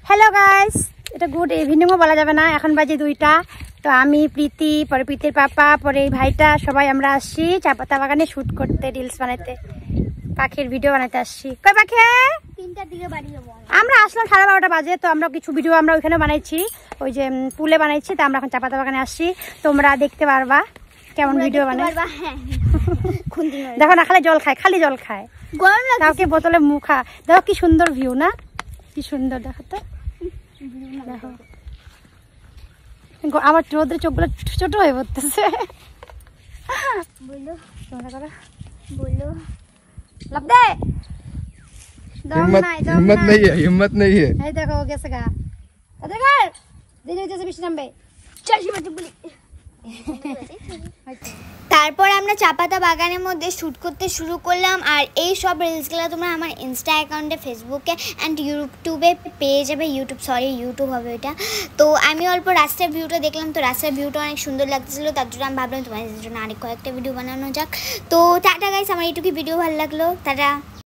Hello guys, এটা good ইভিনিংও বলা যাবে না, এখন বাজে 2টা। তো আমি প্রীতি, পরে প্রীতির পাপা, পরে এই ভাইটা, সবাই আমরা আসছি চা পাতা বাগানে শ্যুট করতে, রিলস বানাতে, পাখির ভিডিও বানাতে আসছি। কই পাখি? 3টার দিকে বাড়ি যাবো। আমরা আসলাম 12:30 বাজে। তো আমরা কিছু ভিডিও আমরা ওইখানে বানাইছি, ওই যে পুলে বানাইছি। তো আমরা এখন চা পাতা বাগানে আসছি, তোমরা দেখতে পারবা কেমন ভিডিও বানাই। দেখো না, খালি জল খায়, খালি জল খায়, গরম লাগে। কাউকে বোতলে মুখা। দেখো কি সুন্দর ভিউ না, কি সুন্দর। দেখো তো, দেখো আমার রোদের চোখগুলো ছোট হয়ে পড়তেছে। বলো বলো লাভ দে। हिम्मत नहीं है। এই দেখো ও গেছে গা, তাদের ঘর দিদি হইতেছে, বৃষ্টি নামবে। তারপর আমরা চাপাতা বাগানের মধ্যে শ্যুট করতে শুরু করলাম। আর এই সব রিলসগুলো তোমরা আমার ইনস্টা অ্যাকাউন্টে, ফেসবুকে অ্যান্ড ইউটিউবে পেয়ে যাবে। ইউটিউব হবে ওইটা। তো আমি অল্প রাস্তার ভিউটা দেখলাম, তো রাস্তার ভিউটা অনেক সুন্দর লাগতেছিলো, তার জন্য আমি ভাবলাম তোমাদের জন্য আরেক কয়েকটা ভিডিও বানানো যাক। তো টাটা গাইস, আমার এইটুকু ভিডিও ভালো লাগলো, টাটা।